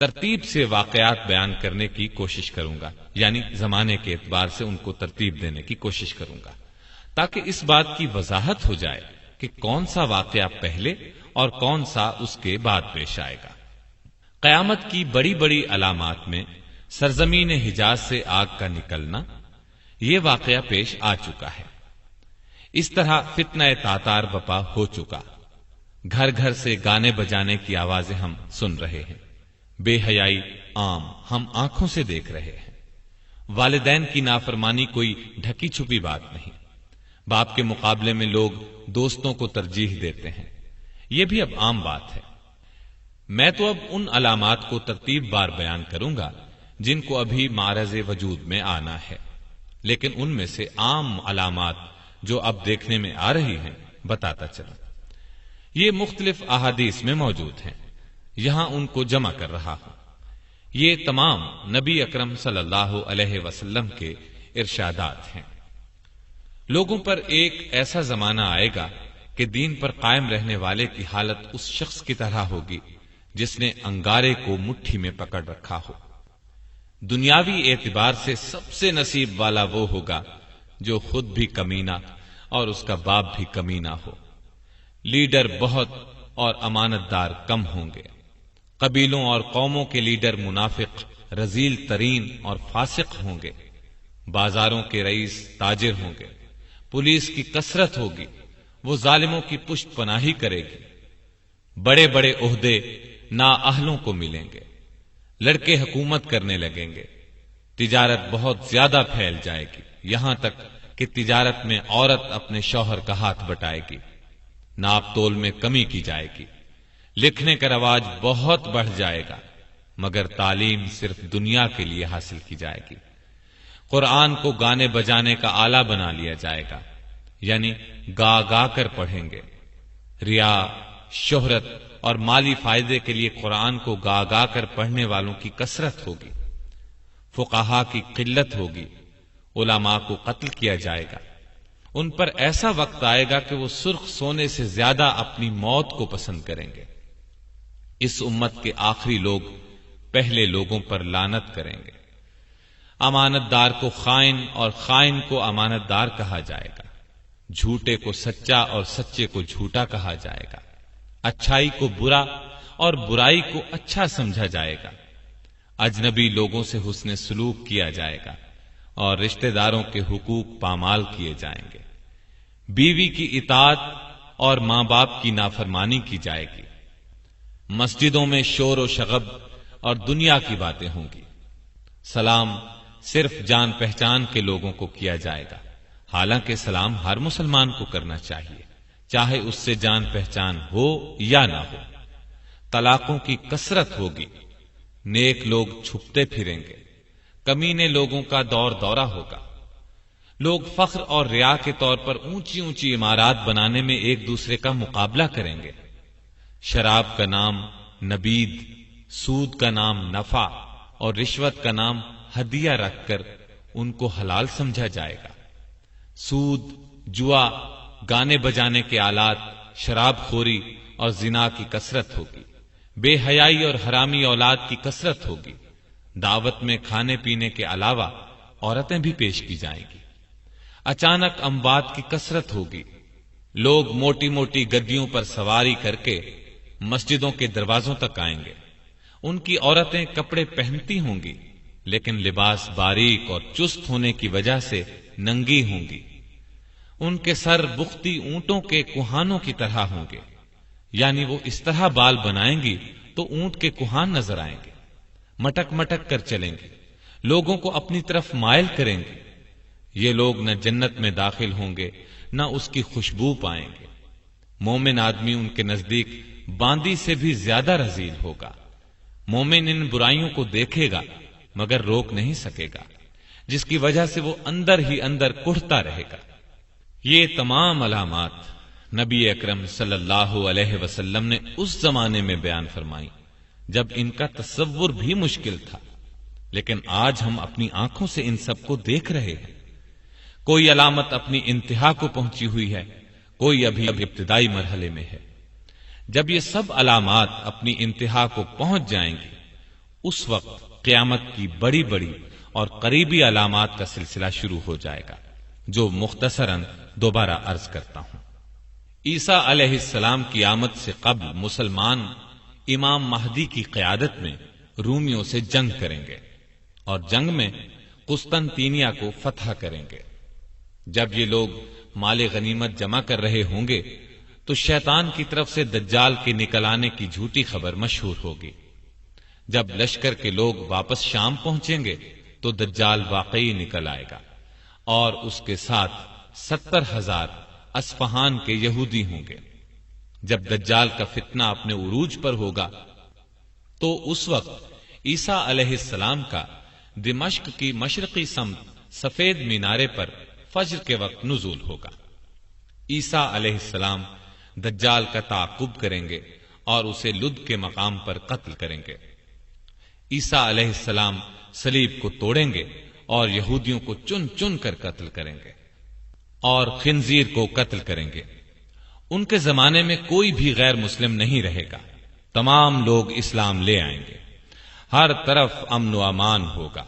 ترتیب سے واقعات بیان کرنے کی کوشش کروں گا، یعنی زمانے کے اعتبار سے ان کو ترتیب دینے کی کوشش کروں گا، تاکہ اس بات کی وضاحت ہو جائے کہ کون سا واقعہ پہلے اور کون سا اس کے بعد پیش آئے گا۔ قیامت کی بڑی بڑی علامات میں سرزمین حجاز سے آگ کا نکلنا، یہ واقعہ پیش آ چکا ہے۔ اس طرح فتنہ تاتار بپا ہو چکا، گھر گھر سے گانے بجانے کی آوازیں ہم سن رہے ہیں، بے حیائی عام ہم آنکھوں سے دیکھ رہے ہیں، والدین کی نافرمانی کوئی ڈھکی چھپی بات نہیں، باپ کے مقابلے میں لوگ دوستوں کو ترجیح دیتے ہیں، یہ بھی اب عام بات ہے۔ میں تو اب ان علامات کو ترتیب بار بیان کروں گا جن کو ابھی معرض وجود میں آنا ہے، لیکن ان میں سے عام علامات جو اب دیکھنے میں آ رہی ہیں بتاتا چلا۔ یہ مختلف احادیث میں موجود ہیں، یہاں ان کو جمع کر رہا ہوں۔ یہ تمام نبی اکرم صلی اللہ علیہ وسلم کے ارشادات ہیں۔ لوگوں پر ایک ایسا زمانہ آئے گا کہ دین پر قائم رہنے والے کی حالت اس شخص کی طرح ہوگی جس نے انگارے کو مٹھی میں پکڑ رکھا ہو۔ دنیاوی اعتبار سے سب سے نصیب والا وہ ہوگا جو خود بھی کمینہ اور اس کا باپ بھی کمینہ ہو۔ لیڈر بہت اور امانت دار کم ہوں گے۔ قبیلوں اور قوموں کے لیڈر منافق، رذیل ترین اور فاسق ہوں گے۔ بازاروں کے رئیس تاجر ہوں گے۔ پولیس کی کثرت ہوگی، وہ ظالموں کی پشت پناہی کرے گی۔ بڑے بڑے عہدے نااہلوں کو ملیں گے۔ لڑکے حکومت کرنے لگیں گے۔ تجارت بہت زیادہ پھیل جائے گی، یہاں تک کہ تجارت میں عورت اپنے شوہر کا ہاتھ بٹائے گی۔ ناپ تول میں کمی کی جائے گی۔ لکھنے کا رواج بہت بڑھ جائے گا، مگر تعلیم صرف دنیا کے لیے حاصل کی جائے گی۔ قرآن کو گانے بجانے کا آلہ بنا لیا جائے گا، یعنی گا گا کر پڑھیں گے۔ ریا، شہرت اور مالی فائدے کے لیے قرآن کو گا گا کر پڑھنے والوں کی کثرت ہوگی۔ فقہا کی قلت ہوگی۔ علماء کو قتل کیا جائے گا۔ ان پر ایسا وقت آئے گا کہ وہ سرخ سونے سے زیادہ اپنی موت کو پسند کریں گے۔ اس امت کے آخری لوگ پہلے لوگوں پر لعنت کریں گے۔ امانت دار کو خائن اور خائن کو امانت دار کہا جائے گا۔ جھوٹے کو سچا اور سچے کو جھوٹا کہا جائے گا۔ اچھائی کو برا اور برائی کو اچھا سمجھا جائے گا۔ اجنبی لوگوں سے حسن سلوک کیا جائے گا اور رشتہ داروں کے حقوق پامال کیے جائیں گے۔ بیوی کی اطاعت اور ماں باپ کی نافرمانی کی جائے گی۔ مسجدوں میں شور و شغب اور دنیا کی باتیں ہوں گی۔ سلام صرف جان پہچان کے لوگوں کو کیا جائے گا، حالانکہ سلام ہر مسلمان کو کرنا چاہیے، چاہے اس سے جان پہچان ہو یا نہ ہو۔ طلاقوں کی کثرت ہوگی۔ نیک لوگ چھپتے پھریں گے۔ کمینے لوگوں کا دور دورہ ہوگا۔ لوگ فخر اور ریا کے طور پر اونچی اونچی عمارات بنانے میں ایک دوسرے کا مقابلہ کریں گے۔ شراب کا نام نبید، سود کا نام نفع اور رشوت کا نام ہدیہ رکھ کر ان کو حلال سمجھا جائے گا۔ سود، جوا، گانے بجانے کے آلات، شراب خوری اور زنا کی کثرت ہوگی۔ بے حیائی اور حرامی اولاد کی کثرت ہوگی۔ دعوت میں کھانے پینے کے علاوہ عورتیں بھی پیش کی جائیں گی۔ اچانک اموات کی کثرت ہوگی۔ لوگ موٹی موٹی گدیوں پر سواری کر کے مسجدوں کے دروازوں تک آئیں گے۔ ان کی عورتیں کپڑے پہنتی ہوں گی، لیکن لباس باریک اور چست ہونے کی وجہ سے ننگی ہوں گی۔ ان کے سر بختی اونٹوں کے کوہانوں کی طرح ہوں گے، یعنی وہ اس طرح بال بنائیں گی تو اونٹ کے کوہان نظر آئیں گے۔ مٹک مٹک کر چلیں گے، لوگوں کو اپنی طرف مائل کریں گے۔ یہ لوگ نہ جنت میں داخل ہوں گے نہ اس کی خوشبو پائیں گے۔ مومن آدمی ان کے نزدیک باندی سے بھی زیادہ رذیل ہوگا۔ مومن ان برائیوں کو دیکھے گا مگر روک نہیں سکے گا، جس کی وجہ سے وہ اندر ہی اندر کڑھتا رہے گا۔ یہ تمام علامات نبی اکرم صلی اللہ علیہ وسلم نے اس زمانے میں بیان فرمائی جب ان کا تصور بھی مشکل تھا، لیکن آج ہم اپنی آنکھوں سے ان سب کو دیکھ رہے ہیں۔ کوئی علامت اپنی انتہا کو پہنچی ہوئی ہے، کوئی ابھی ابتدائی مرحلے میں ہے۔ جب یہ سب علامات اپنی انتہا کو پہنچ جائیں گی، اس وقت قیامت کی بڑی بڑی اور قریبی علامات کا سلسلہ شروع ہو جائے گا، جو مختصراً دوبارہ عرض کرتا ہوں۔ عیسیٰ علیہ السلام کی آمد سے قبل مسلمان امام مہدی کی قیادت میں رومیوں سے جنگ کریں گے اور جنگ میں قسطنطینیہ کو فتح کریں گے۔ جب یہ لوگ مال غنیمت جمع کر رہے ہوں گے تو شیطان کی طرف سے دجال کے نکل آنے کی جھوٹی خبر مشہور ہوگی۔ جب لشکر کے لوگ واپس شام پہنچیں گے تو دجال واقعی نکل آئے گا اور اس کے ساتھ 70,000 اصفہان کے یہودی ہوں گے۔ جب دجال کا فتنہ اپنے عروج پر ہوگا تو اس وقت عیسیٰ علیہ السلام کا دمشق کی مشرقی سمت سفید مینارے پر فجر کے وقت نزول ہوگا۔ عیسیٰ علیہ السلام دجال کا تعاقب کریں گے اور اسے لد کے مقام پر قتل کریں گے۔ عیسیٰ علیہ السلام صلیب کو توڑیں گے اور یہودیوں کو چن چن کر قتل کریں گے اور خنزیر کو قتل کریں گے۔ ان کے زمانے میں کوئی بھی غیر مسلم نہیں رہے گا، تمام لوگ اسلام لے آئیں گے، ہر طرف امن و امان ہوگا،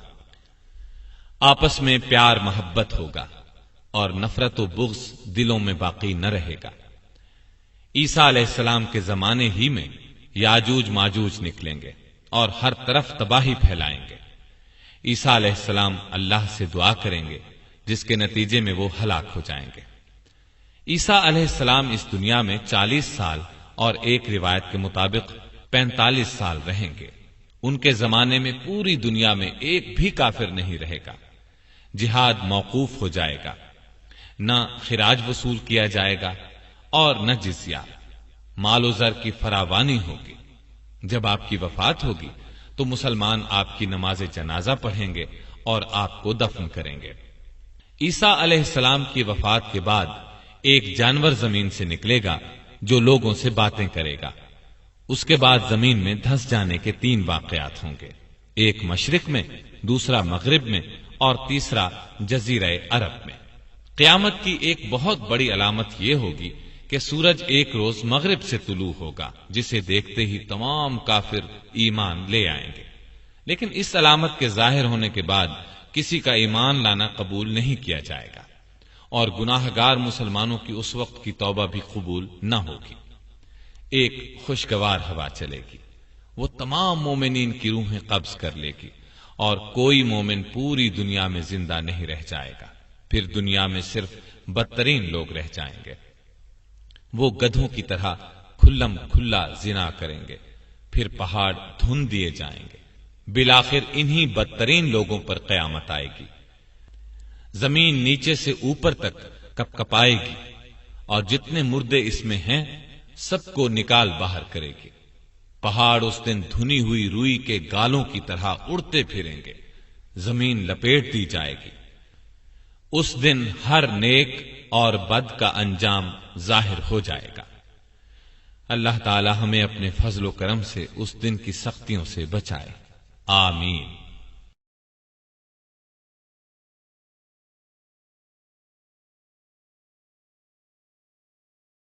آپس میں پیار محبت ہوگا اور نفرت و بغض دلوں میں باقی نہ رہے گا۔ عیسیٰ علیہ السلام کے زمانے ہی میں یاجوج ماجوج نکلیں گے اور ہر طرف تباہی پھیلائیں گے۔ عیسیٰ علیہ السلام اللہ سے دعا کریں گے جس کے نتیجے میں وہ ہلاک ہو جائیں گے۔ عیسیٰ علیہ السلام اس دنیا میں 40 سال اور ایک روایت کے مطابق 45 سال رہیں گے۔ ان کے زمانے میں پوری دنیا میں ایک بھی کافر نہیں رہے گا، جہاد موقوف ہو جائے گا، نہ خراج وصول کیا جائے گا اور نہ جزیہ، مال و زر کی فراوانی ہوگی۔ جب آپ کی وفات ہوگی تو مسلمان آپ کی نماز جنازہ پڑھیں گے اور آپ کو دفن کریں گے۔ عیسیٰ علیہ السلام کی وفات کے بعد ایک جانور زمین سے نکلے گا جو لوگوں سے باتیں کرے گا۔ اس کے بعد زمین میں دھس جانے کے 3 واقعات ہوں گے، ایک مشرق میں، دوسرا مغرب میں اور تیسرا جزیرہ عرب میں۔ قیامت کی ایک بہت بڑی علامت یہ ہوگی کہ سورج ایک روز مغرب سے طلوع ہوگا، جسے دیکھتے ہی تمام کافر ایمان لے آئیں گے، لیکن اس علامت کے ظاہر ہونے کے بعد کسی کا ایمان لانا قبول نہیں کیا جائے گا اور گناہ گار مسلمانوں کی اس وقت کی توبہ بھی قبول نہ ہوگی۔ ایک خوشگوار ہوا چلے گی، وہ تمام مومنین کی روحیں قبض کر لے گی اور کوئی مومن پوری دنیا میں زندہ نہیں رہ جائے گا۔ پھر دنیا میں صرف بدترین لوگ رہ جائیں گے، وہ گدھوں کی طرح کھلم کھلا زنا کریں گے، پھر پہاڑ دھن دیے جائیں گے، بالآخر انہی بدترین لوگوں پر قیامت آئے گی۔ زمین نیچے سے اوپر تک کپ کپائے گی اور جتنے مردے اس میں ہیں سب کو نکال باہر کرے گی۔ پہاڑ اس دن دھنی ہوئی روئی کے گالوں کی طرح اڑتے پھریں گے، زمین لپیٹ دی جائے گی۔ اس دن ہر نیک اور بد کا انجام ظاہر ہو جائے گا۔ اللہ تعالی ہمیں اپنے فضل و کرم سے اس دن کی سختیوں سے بچائے، آمین۔